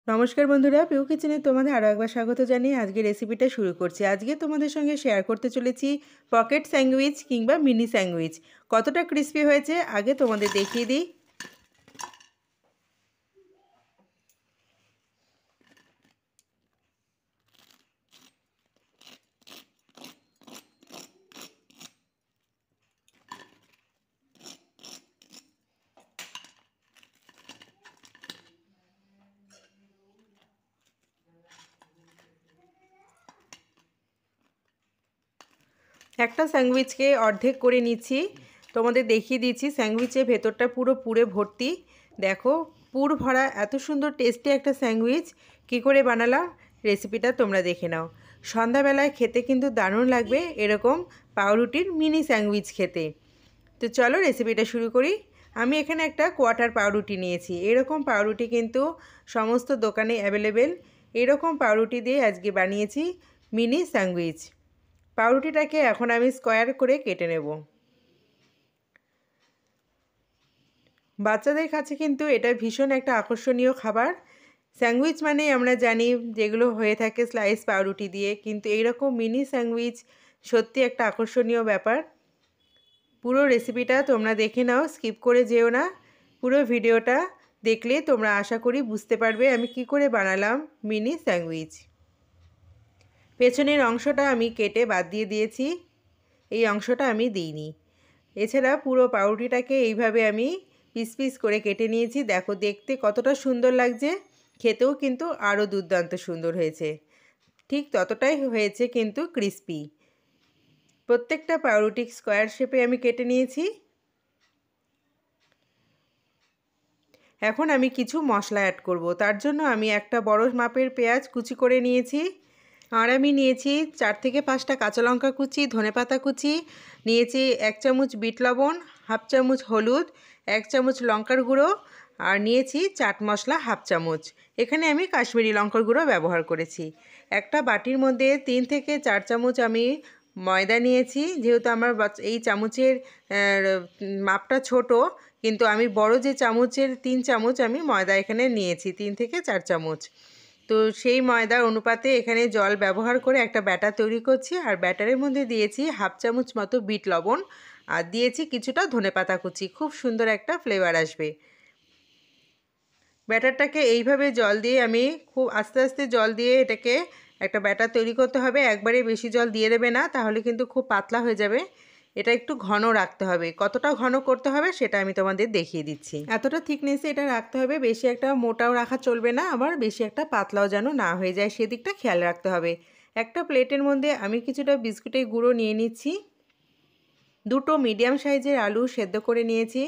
নমস্কার বন্ধুরা, পিউ কিচেনে তোমাদের আরও একবার স্বাগত জানিয়ে আজকে রেসিপিটা শুরু করছি। আজকে তোমাদের সঙ্গে শেয়ার করতে চলেছি পকেট স্যান্ডউইচ কিংবা মিনি স্যান্ডউইচ। কতটা ক্রিস্পি হয়েছে আগে তোমাদের দেখিয়ে দিই। একটা স্যান্ডউইচকে অর্ধেক করে নিচ্ছি, তোমাদের দেখিয়ে দিচ্ছি। স্যান্ডউইচের ভেতরটা পুরো পুরে ভর্তি, দেখো পুর ভরা। এত সুন্দর টেস্টি একটা স্যান্ডউইচ কী করে বানালাম রেসিপিটা তোমরা দেখে নাও। সন্ধ্যাবেলায় খেতে কিন্তু দারুণ লাগবে এরকম পাউরুটির মিনি স্যান্ডউইচ খেতে। তো চলো রেসিপিটা শুরু করি। আমি এখানে একটা কোয়ার্টার পাউরুটি নিয়েছি। এরকম পাউরুটি কিন্তু সমস্ত দোকানে অ্যাভেলেবেল। এরকম পাউরুটি দিয়ে আজকে বানিয়েছি মিনি স্যান্ডউইচ। পাউরুটিটাকে এখন আমি স্কোয়ার করে কেটে নেব। বাচ্চাদের কাছে কিন্তু এটা ভীষণ একটা আকর্ষণীয় খাবার। স্যান্ডউইচ মানে আমরা জানি যেগুলো হয়ে থাকে স্লাইস পাউরুটি দিয়ে, কিন্তু এইরকম মিনি স্যান্ডউইচ সত্যি একটা আকর্ষণীয় ব্যাপার। পুরো রেসিপিটা তোমরা দেখে নাও, স্কিপ করে যেও না। পুরো ভিডিওটা দেখলে তোমরা আশা করি বুঝতে পারবে আমি কি করে বানালাম মিনি স্যান্ডউইচ। পেছনের অংশটা আমি কেটে বাদ দিয়ে দিয়েছি, এই অংশটা আমি দিইনি। এছাড়া পুরো পাউরুটিটাকে এইভাবে আমি পিস পিস করে কেটে নিয়েছি। দেখো দেখতে কতটা সুন্দর লাগছে, খেতেও কিন্তু আরও দুর্দান্ত সুন্দর হয়েছে। ঠিক ততটাই হয়েছে কিন্তু ক্রিস্পি। প্রত্যেকটা পাউরুটি স্কোয়ার শেপে আমি কেটে নিয়েছি। এখন আমি কিছু মশলা অ্যাড করব। তার জন্য আমি একটা বড় মাপের পেঁয়াজ কুচি করে নিয়েছি, আর আমি নিয়েছি 4 থেকে 5টা কাঁচা লঙ্কা কুচি, ধনেপাতা কুচি, নিয়েছি 1 চামচ বিট লবণ, হাফ চামচ হলুদ, 1 চামচ লঙ্কার গুঁড়ো, আর নিয়েছি চাট মশলা হাফ চামচ। এখানে আমি কাশ্মীরি লঙ্কার গুঁড়ো ব্যবহার করেছি। একটা বাটির মধ্যে 3 থেকে 4 চামচ আমি ময়দা নিয়েছি। যেহেতু আমার এই চামচের মাপটা ছোট, কিন্তু আমি বড় যে চামচের 3 চামচ আমি ময়দা এখানে নিয়েছি, 3 থেকে 4 চামচ। তো সেই ময়দার অনুপাতে এখানে জল ব্যবহার করে একটা ব্যাটার তৈরি করছি। আর ব্যাটারের মধ্যে দিয়েছি হাফ চামচ মতো বিট লবণ, আর দিয়েছি কিছুটা ধনেপাতা কুচি। খুব সুন্দর একটা ফ্লেভার আসবে। ব্যাটারটাকে এইভাবে জল দিয়ে আমি খুব আস্তে আস্তে জল দিয়ে এটাকে একটা ব্যাটার তৈরি করতে হবে। একবারে বেশি জল দিয়ে দেবে না, তাহলে কিন্তু খুব পাতলা হয়ে যাবে। এটা একটু ঘন রাখতে হবে। কতটা ঘন করতে হবে সেটা আমি তোমাদের দেখিয়ে দিচ্ছি। এতটা থিকনেসে এটা রাখতে হবে, বেশি একটা মোটাও রাখা চলবে না, আবার বেশি একটা পাতলাও যেন না হয়ে যায়, সেদিকটা খেয়াল রাখতে হবে। একটা প্লেটের মধ্যে আমি কিছুটা বিস্কুটের গুঁড়ো নিয়ে নিচ্ছি। 2টো মিডিয়াম সাইজের আলু সেদ্ধ করে নিয়েছি।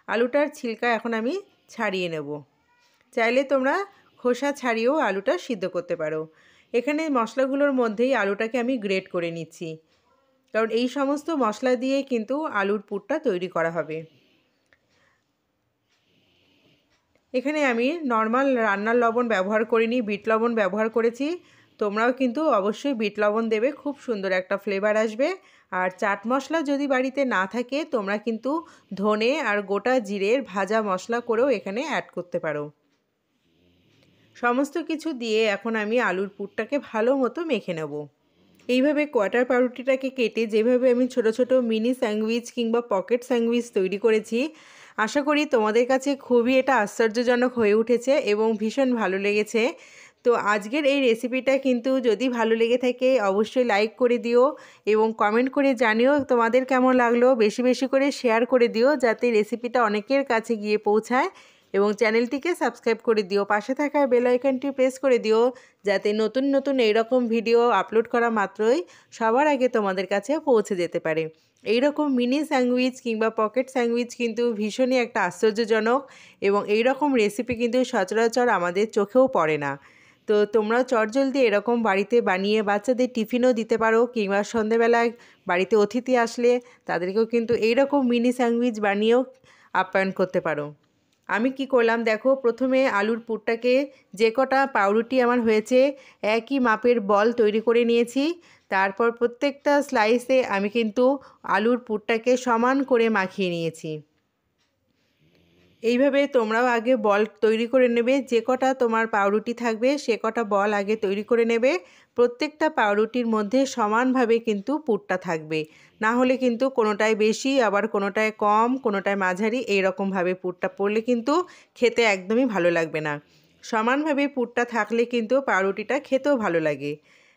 আলুটার ছিলকা এখন আমি ছাড়িয়ে নেব। চাইলে তোমরা খোসা ছাড়িয়েও আলুটা সিদ্ধ করতে পারো। এখানে মশলাগুলোর মধ্যেই আলুটাকে আমি গ্রেট করে নিচ্ছি, কারণ এই সমস্ত মশলা দিয়ে কিন্তু আলুর পুরটা তৈরি করা হবে। এখানে আমি নর্মাল রান্নার লবণ ব্যবহার করিনি, বিট লবণ ব্যবহার করেছি। তোমরাও কিন্তু অবশ্যই বিট লবণ দেবে, খুব সুন্দর একটা ফ্লেভার আসবে। আর চাট মশলা যদি বাড়িতে না থাকে তোমরা কিন্তু ধনে আর গোটা জিরের ভাজা মশলা করেও এখানে অ্যাড করতে পারো। সমস্ত কিছু দিয়ে এখন আমি আলুর পুরটাকে ভালো মতো মেখে নেব। এইভাবে কোয়ার্টার পাউরুটিটাকে কেটে যেভাবে আমি ছোট ছোট মিনি স্যান্ডউইচ কিংবা পকেট স্যান্ডউইচ তৈরি করেছি, আশা করি তোমাদের কাছে খুবই এটা আশ্চর্যজনক হয়ে উঠেছে এবং ভীষণ ভালো লেগেছে। তো আজকের এই রেসিপিটা কিন্তু যদি ভালো লেগে থাকে অবশ্যই লাইক করে দিও এবং কমেন্ট করে জানিও তোমাদের কেমন লাগলো। বেশি বেশি করে শেয়ার করে দিও যাতে রেসিপিটা অনেকের কাছে গিয়ে পৌঁছায়, এবং চ্যানেলটিকে সাবস্ক্রাইব করে দিও। পাশে থাকা বেল আইকনটি প্রেস করে দিও যাতে নতুন নতুন এইরকম ভিডিও আপলোড করা মাত্রই সবার আগে তোমাদের কাছে পৌঁছে যেতে পারে। এইরকম মিনি স্যান্ডউইচ কিংবা পকেট স্যান্ডউইচ কিন্তু ভীষণই একটা আশ্চর্যজনক, এবং এইরকম রেসিপি কিন্তু সচরাচর আমাদের চোখেও পড়ে না। তো তোমরাও চটজলদি এরকম বাড়িতে বানিয়ে বাচ্চাদের টিফিনও দিতে পারো, কিংবা সন্ধেবেলায় বাড়িতে অতিথি আসলে তাদেরকেও কিন্তু এইরকম মিনি স্যান্ডউইচ বানিয়েও আপ্যায়ন করতে পারো। আমি কি করলাম দেখো, প্রথমে আলুর পুরটাকে যে কটা পাউরুটি আমার হয়েছে একই মাপের বল তৈরি করে নিয়েছি। তারপর প্রত্যেকটা স্লাইসে আমি কিন্তু আলুর পুরটাকে সমান করে মাখিয়ে নিয়েছি। এইভাবে তোমরাও আগে বল তৈরি করে নেবে। যে কটা তোমার পাউরুটি থাকবে সে কটা বল আগে তৈরি করে নেবে। প্রত্যেকটা পাউরুটির মধ্যে সমানভাবে কিন্তু পুরটা থাকবে, না হলে কিন্তু কোনোটায় বেশি আবার কোনোটায় কম কোনোটায় মাঝারি এইরকমভাবে পুরটা পড়লে কিন্তু খেতে একদমই ভালো লাগবে না। সমানভাবে পুরটা থাকলে কিন্তু পাউরুটিটা খেতেও ভালো লাগে।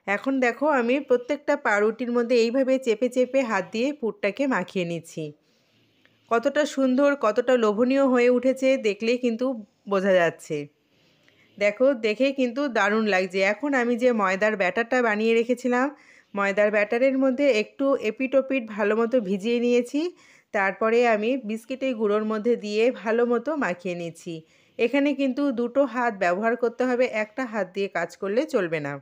এখন দেখো আমি প্রত্যেকটা পাউরুটির মধ্যে এইভাবে চেপে চেপে হাত দিয়ে পুরটাকে মাখিয়ে নিচ্ছি। কতটা সুন্দর কতটা লোভনীয় হয়ে উঠেছে দেখলেই কিন্তু বোঝা যাচ্ছে। দেখো দেখেই কিন্তু দারুণ লাগছে। এখন আমি যে ময়দার ব্যাটারটা বানিয়ে রেখেছিলাম, ময়দার ব্যাটারের মধ্যে একটু এপিট ওপিট ভালো মতো ভিজিয়ে নিয়েছি। তারপরে আমি বিস্কিটের গুঁড়োর মধ্যে দিয়ে ভালো মতো মাখিয়ে নিয়েছি। এখানে কিন্তু দুটো হাত ব্যবহার করতে হবে, একটা হাত দিয়ে কাজ করলে চলবে না।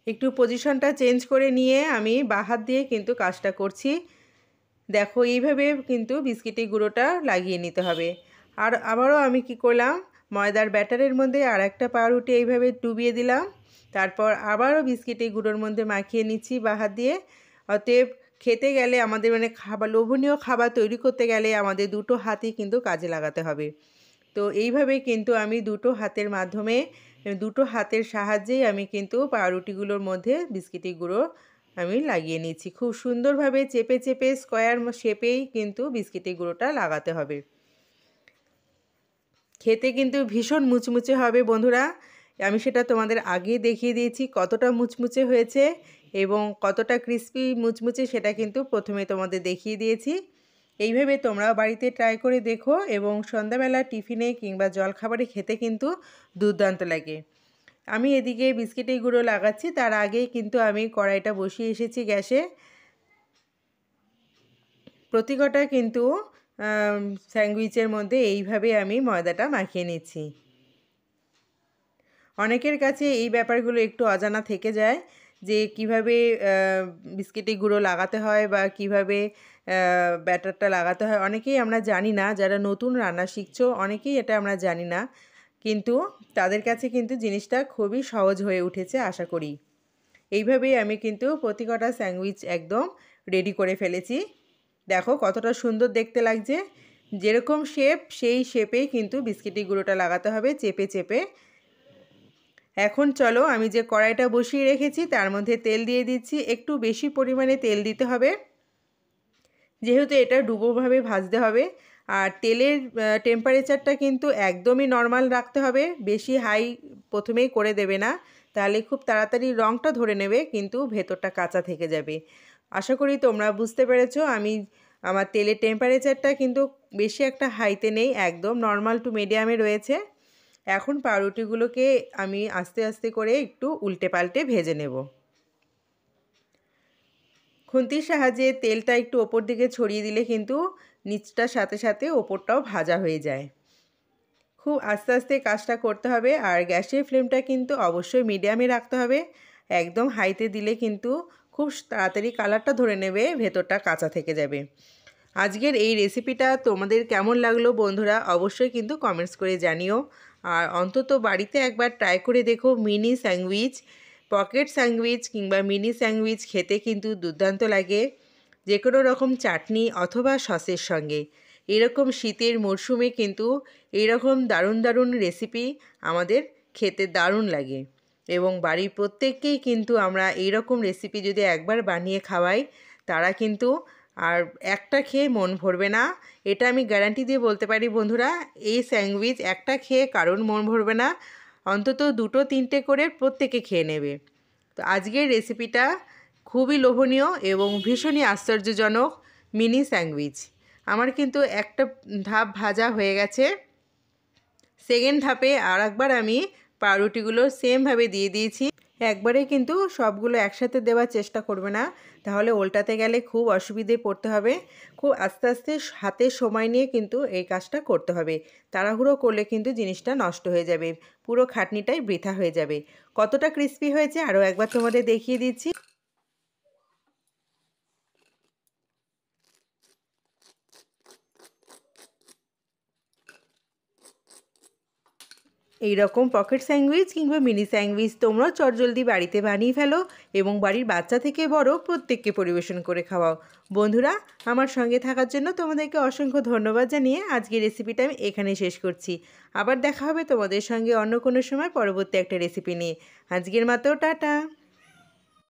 একটু পজিশনটা চেঞ্জ করে নিয়ে আমি বাঁ হাত দিয়ে কিন্তু কাজটা করছি। দেখো এইভাবে কিন্তু বিস্কিটের গুঁড়োটা লাগিয়ে নিতে হবে। আর আবারও আমি কি করলাম, ময়দার ব্যাটারের মধ্যে আর একটা পাউরুটি এইভাবে ডুবিয়ে দিলাম। তারপর আবারও বিস্কিটের গুঁড়োর মধ্যে মাখিয়ে নিচ্ছি বাঁ হাত দিয়ে। অতএব খেতে গেলে আমাদের মানে খাবার লোভনীয় খাবার তৈরি করতে গেলে আমাদের দুটো হাতই কিন্তু কাজে লাগাতে হবে। তো এইভাবে কিন্তু আমি দুটো হাতের মাধ্যমে দুটো হাতের সাহায্যেই আমি কিন্তু পাউরুটিগুলোর মধ্যে বিস্কিটের গুঁড়ো আমি লাগিয়ে নিচ্ছি। খুব সুন্দরভাবে চেপে চেপে স্কোয়ার শেপেই কিন্তু বিস্কিটের গুঁড়োটা লাগাতে হবে। খেতে কিন্তু ভীষণ মুচমুচে হবে বন্ধুরা। আমি সেটা তোমাদের আগে দেখিয়ে দিয়েছি কতটা মুচমুচে হয়েছে এবং কতটা ক্রিস্পি মুচমুচে সেটা কিন্তু প্রথমে তোমাদের দেখিয়ে দিয়েছি। এইভাবে তোমরা বাড়িতে ট্রাই করে দেখো এবং সন্ধ্যাবেলা টিফিনে কিংবা জলখাবারে খেতে কিন্তু দুর্দান্ত লাগে। আমি এদিকে বিস্কিটের গুঁড়ো লাগাচ্ছি, তার আগেই কিন্তু আমি কড়াইটা বসিয়ে এসেছি গ্যাসে। প্রতি কটা কিন্তু স্যান্ডউইচের মধ্যে এইভাবে আমি ময়দাটা মাখিয়ে নিচ্ছি। অনেকের কাছে এই ব্যাপারগুলো একটু অজানা থেকে যায় যে কিভাবে বিস্কিটের গুঁড়ো লাগাতে হয় বা কিভাবে ব্যাটারটা লাগাতে হয়। অনেকেই আমরা জানি না, যারা নতুন রান্না শিখছো অনেকেই এটা আমরা জানি না, কিন্তু তাদের কাছে কিন্তু জিনিসটা খুবই সহজ হয়ে উঠেছে আশা করি। এইভাবেই আমি কিন্তু প্রতি কটা স্যান্ডউইচ একদম রেডি করে ফেলেছি। দেখো কতটা সুন্দর দেখতে লাগছে। যেরকম শেপ সেই শেপেই কিন্তু বিস্কিটের গুঁড়োটা লাগাতে হবে চেপে চেপে। এখন চলো আমি যে কড়াইটা বসিয়ে রেখেছি তার মধ্যে তেল দিয়ে দিচ্ছি। একটু বেশি পরিমাণে তেল দিতে হবে, যেহেতু এটা ডুবোভাবে ভাজতে হবে। আর তেলের টেম্পারেচারটা কিন্তু একদমই নর্মাল রাখতে হবে, বেশি হাই প্রথমেই করে দেবে না, তাহলে খুব তাড়াতাড়ি রঙটা ধরে নেবে কিন্তু ভেতরটা কাঁচা থেকে যাবে। আশা করি তোমরা বুঝতে পেরেছো। আমার তেলের টেম্পারেচারটা কিন্তু বেশি একটা হাইতে নেই, একদম নর্মাল টু মিডিয়ামে রয়েছে। এখন পাউরুটিগুলোকে আমি আস্তে আস্তে করে একটু উল্টে পাল্টে ভেজে নেব। খুন্তির সাহায্যে তেলটা একটু ওপর দিকে ছড়িয়ে দিলে কিন্তু নিচটার সাথে সাথে ওপরটাও ভাজা হয়ে যায়। খুব আস্তে আস্তে কাজটা করতে হবে আর গ্যাসের ফ্লেমটা কিন্তু অবশ্যই মিডিয়ামে রাখতে হবে। একদম হাইতে দিলে কিন্তু খুব তাড়াতাড়ি কালারটা ধরে নেবে, ভেতরটা কাঁচা থেকে যাবে। আজকের এই রেসিপিটা তোমাদের কেমন লাগলো বন্ধুরা অবশ্যই কিন্তু কমেন্টস করে জানিও। আর অন্তত বাড়িতে একবার ট্রাই করে দেখো মিনি স্যান্ডউইচ, পকেট স্যান্ডউইচ কিংবা মিনি স্যান্ডউইচ খেতে কিন্তু দুর্দান্ত লাগে যে কোনো রকম চাটনি অথবা সসের সঙ্গে। এরকম শীতের মরশুমে কিন্তু এইরকম দারুণ দারুণ রেসিপি আমাদের খেতে দারুণ লাগে এবং বাড়ির প্রত্যেককেই কিন্তু আমরা এইরকম রেসিপি যদি একবার বানিয়ে খাওয়াই তারা কিন্তু আর একটা খেয়ে মন ভরবে না। এটা আমি গ্যারান্টি দিয়ে বলতে পারি বন্ধুরা, এই স্যান্ডউইচ একটা খেয়ে কারোর মন ভরবে না, অন্তত দুটো তিনটে করে প্রত্যেকে খেয়ে নেবে। তো আজকের রেসিপিটা খুবই লোভনীয় এবং ভীষণই আশ্চর্যজনক মিনি স্যান্ডউইচ। আমার কিন্তু একটা ধাপ ভাজা হয়ে গেছে, সেকেন্ড ধাপে আর একবার আমি পাউরুটিগুলো সেমভাবে দিয়ে দিয়েছি। একবারে কিন্তু সবগুলো একসাথে দেওয়ার চেষ্টা করবে না, তাহলে উল্টাতে গেলে খুব অসুবিধে পড়তে হবে। খুব আস্তে আস্তে হাতে সময় নিয়ে কিন্তু এই কাজটা করতে হবে। তাড়াহুড়ো করলে কিন্তু জিনিসটা নষ্ট হয়ে যাবে, পুরো খাটনিটাই বৃথা হয়ে যাবে। কতটা ক্রিস্পি হয়েছে আরও একবার তোমাদের দেখিয়ে দিচ্ছি। এই রকম পকেট স্যান্ডউইচ কিংবা মিনি স্যান্ডউইচ তোমরাও চটজলদি বাড়িতে বানিয়ে ফেলো এবং বাড়ির বাচ্চা থেকে বড় প্রত্যেককে পরিবেশন করে খাওয়াও। বন্ধুরা, আমার সঙ্গে থাকার জন্য তোমাদেরকে অসংখ্য ধন্যবাদ জানিয়ে আজকের রেসিপিটা আমি এখানেই শেষ করছি। আবার দেখা হবে তোমাদের সঙ্গে অন্য কোনো সময় পরবর্তী একটা রেসিপি নিয়ে। আজকের মতো টাটা।